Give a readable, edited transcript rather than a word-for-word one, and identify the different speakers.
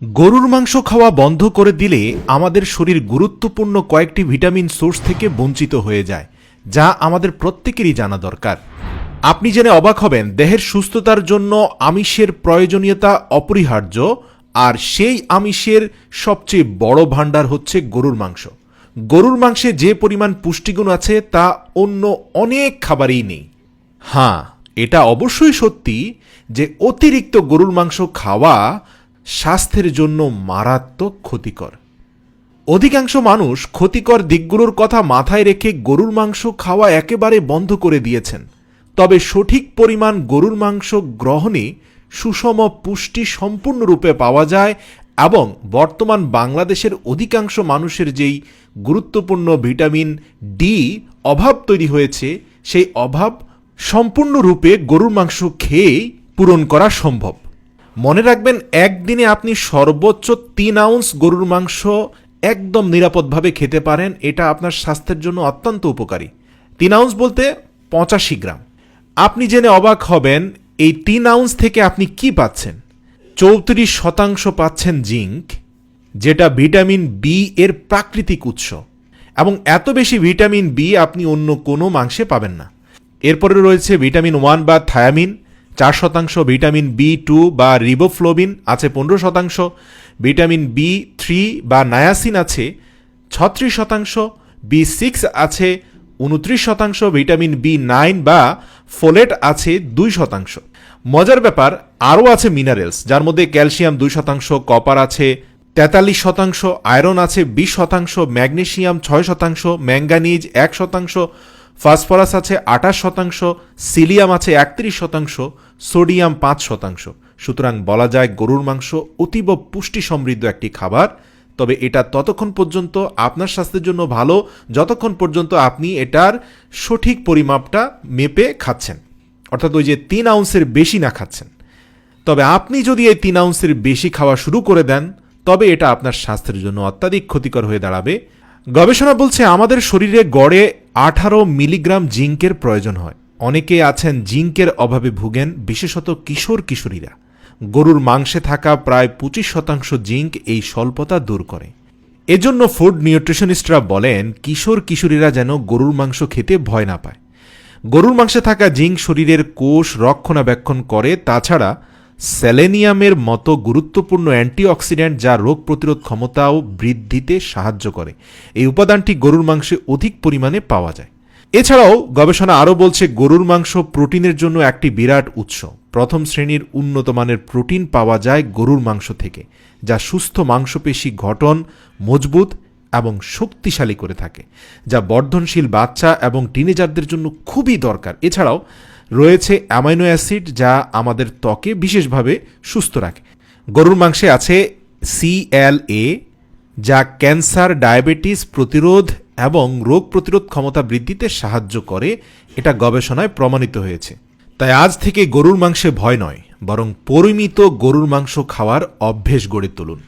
Speaker 1: গরুর মাংস খাওয়া বন্ধ করে দিলে আমাদের শরীর গুরুত্বপূর্ণ কয়েকটি ভিটামিন সোর্স থেকে বঞ্চিত হয়ে যায়, যা আমাদের প্রত্যেকেরই জানা দরকার। আপনি জেনে অবাক হবেন, দেহের সুস্থতার জন্য আমিষের প্রয়োজনীয়তা অপরিহার্য, আর সেই আমিষের সবচেয়ে বড় ভাণ্ডার হচ্ছে গরুর মাংস। গরুর মাংসে যে পরিমাণ পুষ্টিগুণ আছে তা অন্য অনেক খাবারেই নেই। হ্যাঁ, এটা অবশ্যই সত্যি যে অতিরিক্ত গরুর মাংস খাওয়া স্বাস্থ্যের জন্য মারাত্মক ক্ষতিকর। অধিকাংশ মানুষ ক্ষতিকর দিকগুলোর কথা মাথায় রেখে গরুর মাংস খাওয়া একেবারে বন্ধ করে দিয়েছেন। তবে সঠিক পরিমাণ গরুর মাংস গ্রহণে সুষম পুষ্টি সম্পূর্ণরূপে পাওয়া যায় এবং বর্তমান বাংলাদেশের অধিকাংশ মানুষের যেই গুরুত্বপূর্ণ ভিটামিন ডি অভাব তৈরি হয়েছে, সেই অভাব সম্পূর্ণরূপে গরুর মাংস খেয়েই পূরণ করা সম্ভব। মনে রাখবেন, একদিনে আপনি সর্বোচ্চ 3 আউন্স গরুর মাংস একদম নিরাপদভাবে খেতে পারেন। এটা আপনার স্বাস্থ্যের জন্য অত্যন্ত উপকারী। 3 আউন্স বলতে 85 গ্রাম। আপনি জেনে অবাক হবেন, এই 3 আউন্স থেকে আপনি কি পাচ্ছেন? 34% পাচ্ছেন জিঙ্ক, যেটা ভিটামিন বি এর প্রাকৃতিক উৎস, এবং এত বেশি ভিটামিন বি আপনি অন্য কোনো মাংসে পাবেন না। এরপরে রয়েছে ভিটামিন 1 বা থায়ামিন, 4%, ভিটামিন বি2 বা রিবোফ্লোবিন আছে 15%, ভিটামিন বি3 বা নায়াসিন আছে 36%, বি6 আছে 29%, ভিটামিন বি9 বা ফোলেট আছে 2%। মজার ব্যাপার, আরও আছে মিনারেলস, যার মধ্যে ক্যালসিয়াম 2%, কপার আছে 43%, আয়রন আছে 20%, ম্যাগনেসিয়াম 6%, ম্যাঙ্গানিজ 1%, ফসফরাস আছে 28%, সিলিয়াম আছে 31%, সোডিয়াম 5%। সুতরাং বলা যায় গরুর মাংস অতীব পুষ্টি সমৃদ্ধ একটি খাবার। তবে এটা ততক্ষণ পর্যন্ত আপনার স্বাস্থ্যের জন্য ভালো যতক্ষণ পর্যন্ত আপনি এটার সঠিক পরিমাপটা মেপে খাচ্ছেন, অর্থাৎ ওই যে 3 আউন্সের বেশি না খাচ্ছেন। তবে আপনি যদি এই 3 আউন্সের বেশি খাওয়া শুরু করে দেন, তবে এটা আপনার স্বাস্থ্যের জন্য অত্যাধিক ক্ষতিকর হয়ে দাঁড়াবে। গবেষণা বলছে আমাদের শরীরে গড়ে 18 মিলিগ্রাম জিঙ্কের প্রয়োজন হয়। অনেকে আছেন জিঙ্কের অভাবে ভুগেন, বিশেষত কিশোর কিশোরীরা। গরুর মাংসে থাকা প্রায় 25% জিঙ্ক এই স্বল্পতা দূর করে। এজন্য ফুড নিউট্রিশনিস্টরা বলেন কিশোর কিশোরীরা যেন গরুর মাংস খেতে ভয় না পায়। গরুর মাংসে থাকা জিঙ্ক শরীরের কোষ রক্ষণাবেক্ষণ করে, তাছাড়া সেলেনিয়ামের মতো গুরুত্বপূর্ণ অ্যান্টিঅক্সিডেন্ট যা রোগ প্রতিরোধ ক্ষমতাও বৃদ্ধিতে সাহায্য করে। এই উপাদানটি গরুর মাংসে অধিক পরিমাণে পাওয়া যায়। এছাড়াও গবেষণা আরও বলছে গরুর মাংস প্রোটিনের জন্য একটি বিরাট উৎস। প্রথম শ্রেণীর উন্নত মানের প্রোটিন পাওয়া যায় গরুর মাংস থেকে, যা সুস্থ মাংসপেশি গঠন মজবুত এবং শক্তিশালী করে থাকে, যা বর্ধনশীল বাচ্চা এবং টিনেজারদের জন্য খুবই দরকার। এছাড়াও রয়েছে অ্যামাইনো অ্যাসিড, যা আমাদের ত্বকে বিশেষভাবে সুস্থ রাখে। গরুর মাংসে আছে CLA, যা ক্যান্সার, ডায়াবেটিস প্রতিরোধ এবং রোগ প্রতিরোধ ক্ষমতা বৃদ্ধিতে সাহায্য করে। এটা গবেষণায় প্রমাণিত হয়েছে। তাই আজ থেকে গরুর মাংসে ভয় নয়, বরং পরিমিত গরুর মাংস খাওয়ার অভ্যেস গড়ে তুলুন।